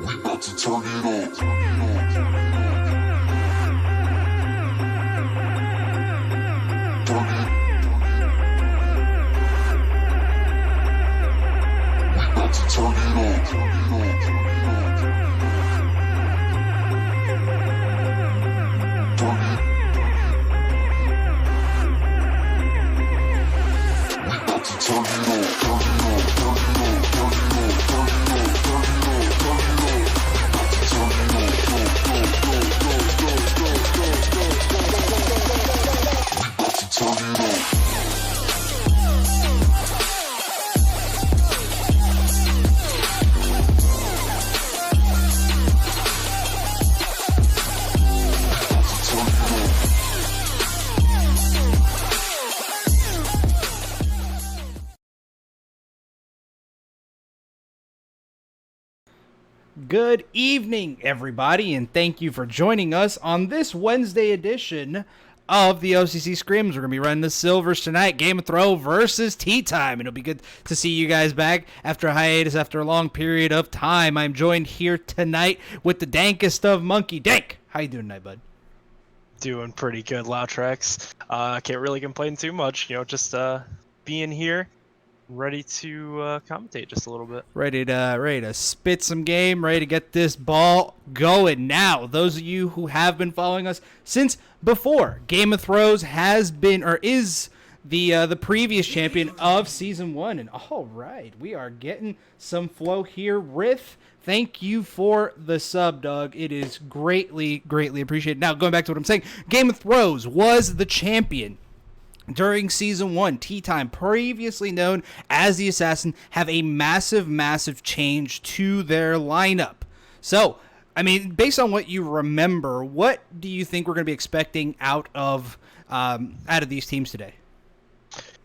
We about to turn it up. Turn it. We about to turn it up. Turn it. We about to turn it up. Turn it up. Turn it up. Turn it up. Turn it up. Turn it up. Turn it up. We about to turn it up. We about to turn it up. Good evening, everybody, and thank you for joining us on this Wednesday edition of the O.C.C. Scrims. We're going to be running the Silvers tonight, Game of Thrones versus Tea Time. It'll be good to see you guys back after a hiatus, after a long period of time. I'm joined here tonight with the dankest of monkey. Dank, how you doing tonight, bud? Doing pretty good, Loutrex. Can't really complain too much, just being here, ready to commentate just a little bit. Ready to spit some game, ready to get this ball going. Now, those of you who have been following us since before Game of Thrones has been or is the previous champion of season 1, and all right, we are getting some flow here. Rith, thank you for the sub, dog. It is greatly appreciated. Now, going back to what I'm saying, Game of Thrones was the champion during season 1. Tea Time, previously known as the Assassin, have a massive change to their lineup. So, I mean, based on what you remember, what do you think we're going to be expecting out of these teams today?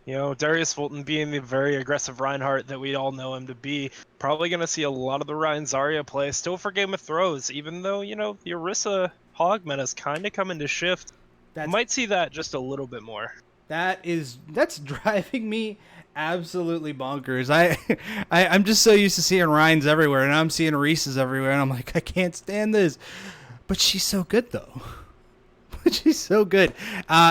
Darius Fulton being the very aggressive Reinhardt that we all know him to be, probably going to see a lot of the Ryan Zarya play still for Game of Thrones, even though, the Orisa Hog meta is kind of coming to shift. Might see that just a little bit more. That's driving me absolutely bonkers. I'm just so used to seeing Ryan's everywhere, and I'm seeing Reese's everywhere, and I'm like, I can't stand this. But she's so good, though. She's so good.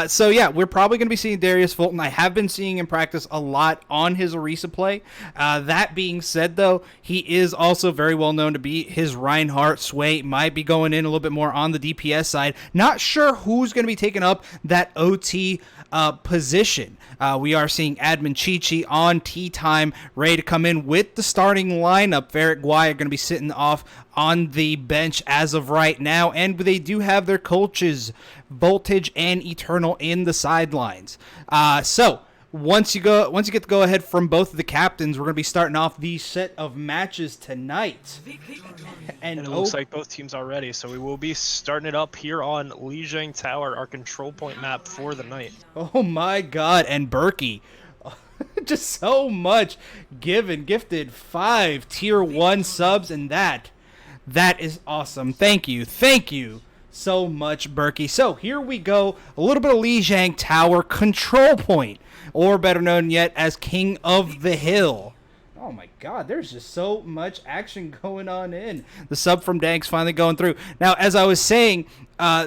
So, yeah, we're probably going to be seeing Darius Fulton. I have been seeing him practice a lot on his Orisa play. That being said, though, he is also very well known to be his Reinhardt sway. Might be going in a little bit more on the DPS side. Not sure who's going to be taking up that OT position. We are seeing Admin Chichi on Tea Time, ready to come in with the starting lineup. Varric Guai are going to be sitting off on the bench as of right now, and they do have their coaches, Voltage and Eternal, in the sidelines. So once you get the go ahead from both of the captains, we're going to be starting off the set of matches tonight. And it looks like both teams are ready, so we will be starting it up here on Lijiang Tower, our control point map for the night. Oh my god, and Berkey. Just so much gifted 5 tier 1 subs, and that is awesome. Thank you so much, Berkey. So here we go, a little bit of Lijiang Tower control point, or better known yet as King of the Hill. Oh my god, there's just so much action going on in. The sub from Dank's finally going through. Now, as I was saying,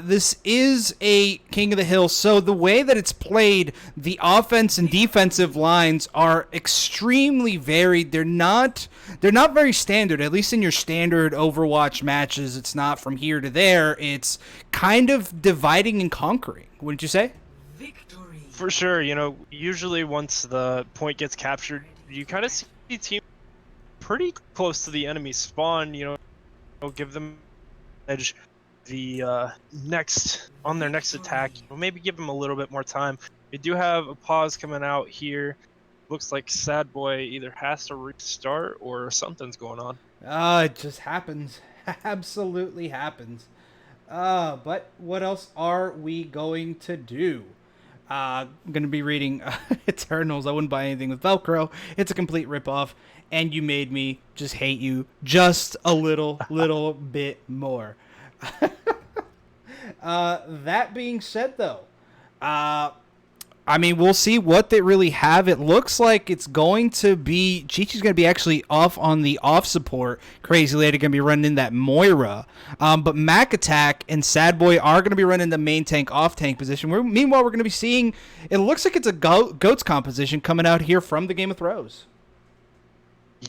this is a King of the Hill, so the way that it's played, the offense and defensive lines are extremely varied. They're not very standard, at least in your standard Overwatch matches. It's not from here to there. It's kind of dividing and conquering, wouldn't you say? For sure, usually once the point gets captured, you kind of see team pretty close to the enemy spawn, give them edge the next on their next attack, maybe give them a little bit more time. We do have a pause coming out here. Looks like Sad Boy either has to restart or something's going on. It just happens. Absolutely happens. But what else are we going to do? I'm going to be reading Eternals. I wouldn't buy anything with Velcro. It's a complete ripoff, and you made me just hate you just a little bit more. That being said, though, I mean, we'll see what they really have. It looks like it's going to be Chi-Chi's going to be actually off on the off support. Crazy Lady going to be running in that Moira. But Mac Attack and Sad Boy are going to be running the main tank off tank position. Meanwhile, we're going to be seeing, it looks like it's a Goats composition coming out here from the Game of Thrones.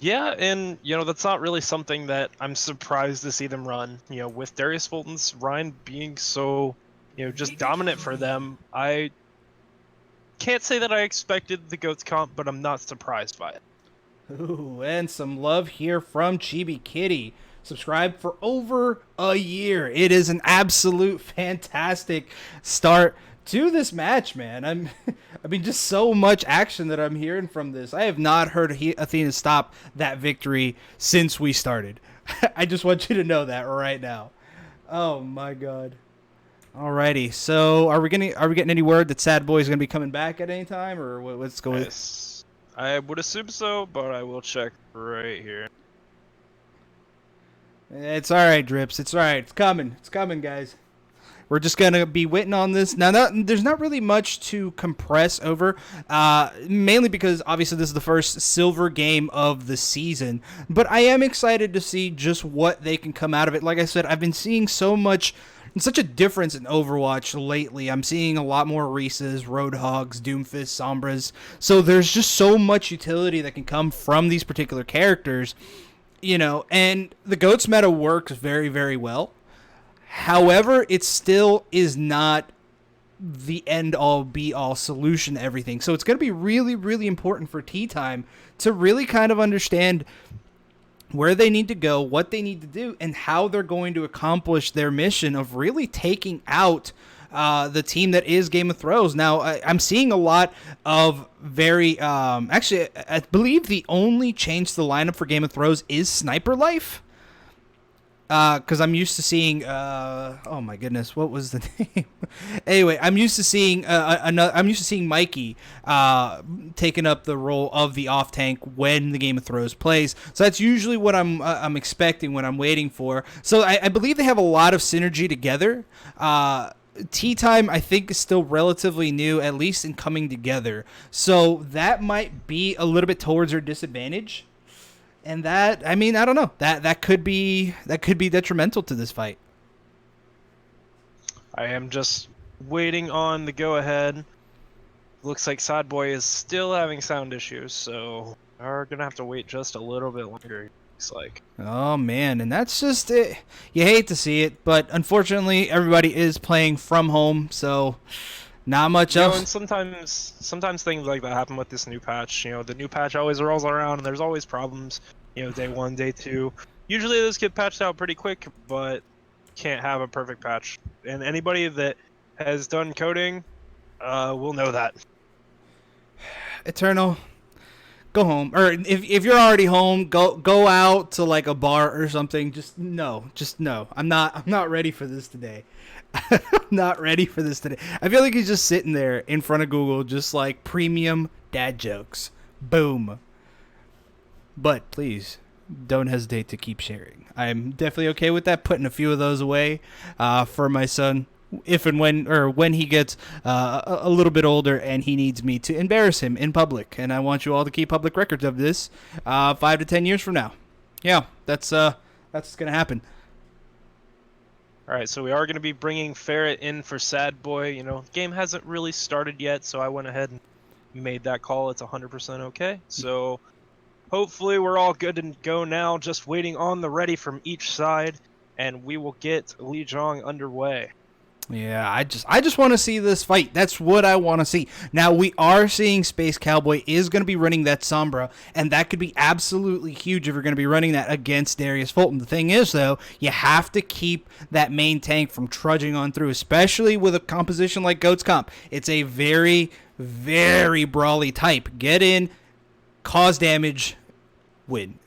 Yeah, and that's not really something that I'm surprised to see them run. With Darius Fulton's Ryan being so, just dominant for them, I can't say that I expected the Goats comp, but I'm not surprised by it. Ooh, and some love here from Chibi Kitty. Subscribed for over a year. It is an absolute fantastic start to this match, man. I mean, just so much action that I'm hearing from this. I have not heard Athena stop that victory since we started. I just want you to know that right now. Oh my god. Alrighty, so are we getting any word that Sad Boy is gonna be coming back at any time, or what's going? Yes, I would assume so, but I will check right here. It's all right, Drips. It's all right. It's coming. It's coming, guys. We're just going to be waiting on this. Now, there's not really much to compress over, mainly because, obviously, this is the first silver game of the season. But I am excited to see just what they can come out of it. Like I said, I've been seeing such a difference in Overwatch lately. I'm seeing a lot more Reese's, Roadhogs, Doomfist, Sombras. So there's just so much utility that can come from these particular characters, and the Goats meta works very, very well. However, it still is not the end-all, be-all solution to everything. So it's going to be really, really important for Tea Time to really kind of understand where they need to go, what they need to do, and how they're going to accomplish their mission of really taking out the team that is Game of Thrones. Now, I'm seeing a lot of very... actually, I believe the only change to the lineup for Game of Thrones is Sniper Life. Because I'm used to seeing, oh my goodness, what was the name? Anyway, I'm used to seeing I'm used to seeing Mikey taking up the role of the off tank when the Game of Thrones plays. So that's usually what I'm expecting, what I'm waiting for. So I believe they have a lot of synergy together. Tea Time, I think, is still relatively new, at least in coming together. So that might be a little bit towards their disadvantage. And that, I mean, I don't know. That could be detrimental to this fight. I am just waiting on the go-ahead. Looks like Sad Boy is still having sound issues, so we're gonna have to wait just a little bit longer. Looks like. Oh man, and that's just it. You hate to see it, but unfortunately, everybody is playing from home, so not much else. And sometimes things like that happen with this new patch. The new patch always rolls around, and there's always problems. Day 1, day 2. Usually those get patched out pretty quick, but can't have a perfect patch. And anybody that has done coding will know that. Eternal, go home. Or if you're already home, go out to like a bar or something. Just no. I'm not ready for this today. Not ready for this today. I feel like he's just sitting there in front of Google, just like premium dad jokes. Boom. But please, don't hesitate to keep sharing. I'm definitely okay with that, putting a few of those away for my son if and when he gets a little bit older and he needs me to embarrass him in public. And I want you all to keep public records of this 5 to 10 years from now. Yeah, that's going to happen. All right, so we are going to be bringing Ferret in for Sad Boy. Game hasn't really started yet, so I went ahead and made that call. It's 100% okay. So hopefully we're all good to go now, just waiting on the ready from each side, and we will get Li Zhang underway. Yeah, I just want to see this fight. That's what I want to see. Now, we are seeing Space Cowboy is going to be running that Sombra, and that could be absolutely huge if you're going to be running that against Darius Fulton. The thing is, though, you have to keep that main tank from trudging on through, especially with a composition like Goats Comp. It's a very, very brawly type. Get in, cause damage, win.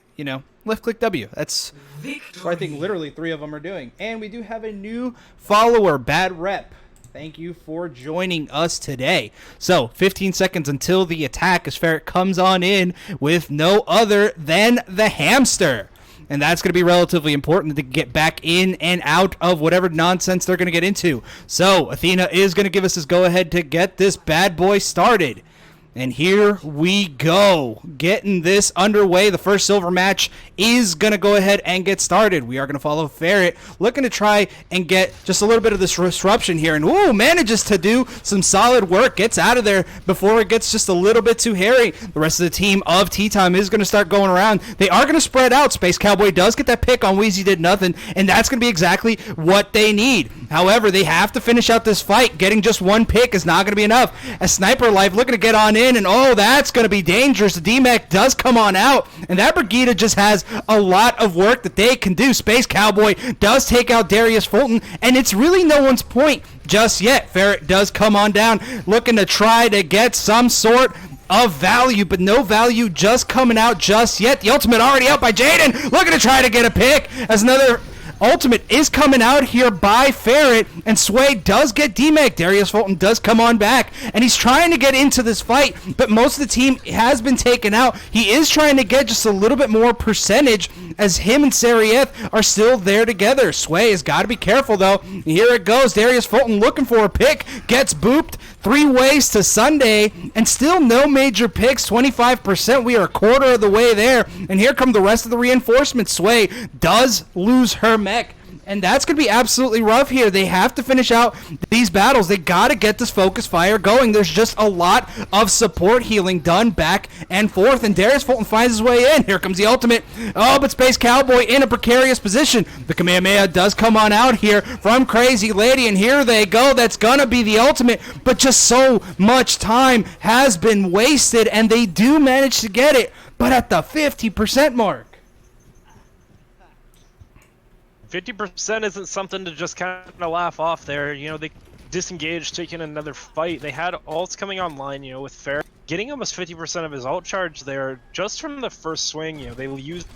Left click W. That's what I think literally 3 of them are doing. And we do have a new follower, Bad Rep. Thank you for joining us today. So 15 seconds until the attack as Ferret comes on in with no other than the hamster. and that's going to be relatively important to get back in and out of whatever nonsense they're going to get into. So Athena is going to give us his go-ahead to get this bad boy started. And here we go, getting this underway. The first silver match is going to go ahead and get started. We are going to follow Ferret, looking to try and get just a little bit of this disruption here. And, ooh, manages to do some solid work. Gets out of there before it gets just a little bit too hairy. The rest of the team of Tea Time is going to start going around. They are going to spread out. Space Cowboy does get that pick on Wheezy Did Nothing, and that's going to be exactly what they need. However, they have to finish out this fight. Getting just one pick is not going to be enough. As Sniper Life looking to get on in, and oh, that's going to be dangerous. The D-Mech does come on out, and that Brigida just has a lot of work that they can do. Space Cowboy does take out Darius Fulton, and it's really no one's point just yet. Ferret does come on down, looking to try to get some sort of value, but no value just coming out just yet. The ultimate already out by Jaden, looking to try to get a pick as another ultimate is coming out here by Ferret, and Sway does get D-Mech. Darius Fulton does come on back, and he's trying to get into this fight, but most of the team has been taken out. He is trying to get just a little bit more percentage as him and Sarieth are still there together. Sway has got to be careful, though. Here it goes. Darius Fulton looking for a pick, gets booped. 3 ways to Sunday, and still no major picks. 25%. We are a quarter of the way there, and here come the rest of the reinforcements. Sway does lose her mech, and that's going to be absolutely rough here. They have to finish out these battles. They got to get this focus fire going. There's just a lot of support healing done back and forth, and Darius Fulton finds his way in. Here comes the ultimate. Oh, but Space Cowboy in a precarious position. The Kamehameha does come on out here from Crazy Lady, and here they go. That's going to be the ultimate, but just so much time has been wasted, and they do manage to get it, but at the 50% mark. 50% isn't something to just kind of laugh off there. You know, they disengaged, taking another fight. They had ults coming online, you know, with Fair getting almost 50% of his ult charge there just from the first swing. You know, they used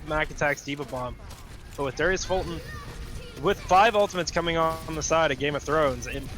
Mac Attack's Diva Bomb. But with Darius Fulton, with 5 ultimates coming on the side of Game of Thrones, and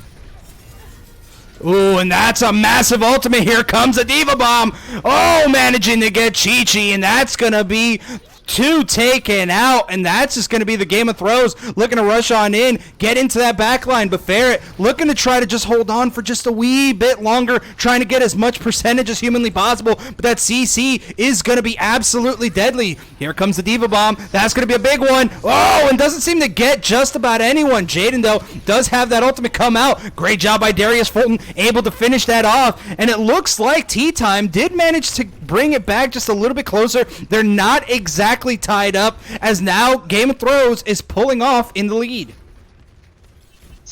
ooh, and that's a massive ultimate. Here comes a Diva Bomb. Oh, managing to get Chi-Chi, and that's going to be 2 taken out, and that's just going to be the Game of Thrones. Looking to rush on in, get into that back line, but Ferret looking to try to just hold on for just a wee bit longer, trying to get as much percentage as humanly possible, but that CC is going to be absolutely deadly. Here comes the Diva Bomb. That's going to be a big one. Oh, and doesn't seem to get just about anyone. Jaden, though, does have that ultimate come out. Great job by Darius Fulton, able to finish that off, and it looks like Tea Time did manage to bring it back just a little bit closer. They're not exactly tied up, as now Game of Thrones is pulling off in the lead.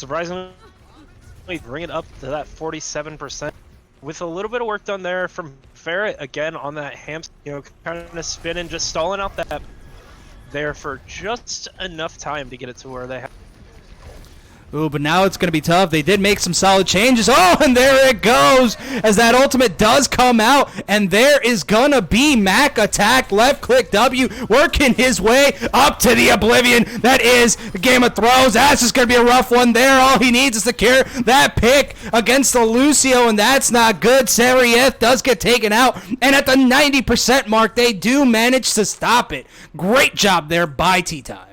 surprisingly bring it up to that 47%. With a little bit of work done there from Ferret, again on that hamster, you know, kind of spinning, just stalling out that there for just enough time to get it to where they have. Ooh, but now it's going to be tough. They did make some solid changes. Oh, and there it goes as that ultimate does come out. And there is going to be Mac Attack, left click W, working his way up to the oblivion. That is Game of Thrones. That's just going to be a rough one there. All he needs is to secure that pick against the Lucio, and that's not good. Sarieth does get taken out. And at the 90% mark, they do manage to stop it. Great job there by Tea Time.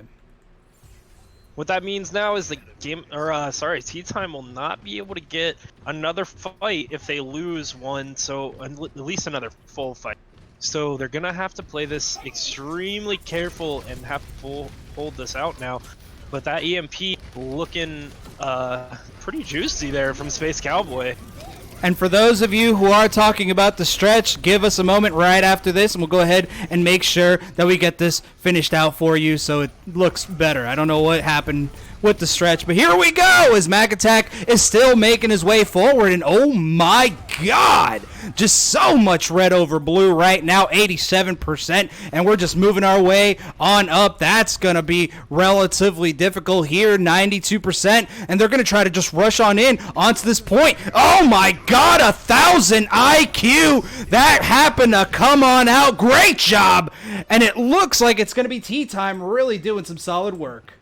What that means now is the game, Tea Time will not be able to get another fight if they lose one, so at least another full fight. So they're gonna have to play this extremely careful and have to hold this out now. But that EMP looking pretty juicy there from Space Cowboy. And for those of you who are talking about the stretch, give us a moment right after this, and we'll go ahead and make sure that we get this finished out for you so it looks better. I don't know what happened with the stretch, but here we go as Mac Attack is still making his way forward, and oh my god, just so much red over blue right now, 87%, and we're just moving our way on up. That's going to be relatively difficult here, 92%, and they're going to try to just rush on in onto this point. Oh my god, 1,000 IQ! That happened to come on out. Great job! And it looks like it's going to be Tea Time really doing some solid work.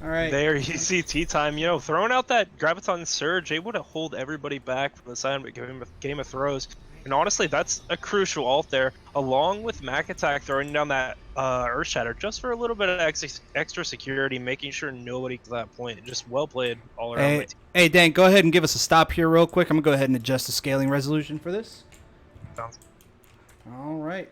All right. There you see Tea Time, you know, throwing out that Graviton Surge, able to hold everybody back from the side of Game of Throws. And honestly, that's a crucial ult there, along with Mac Attack throwing down that Earth Shatter just for a little bit of extra security, making sure nobody to that point. Just well played all around my Hey, team. hey, Dan, go ahead and give us a stop here real quick. I'm going to go ahead and adjust the scaling resolution for this. Sounds All right.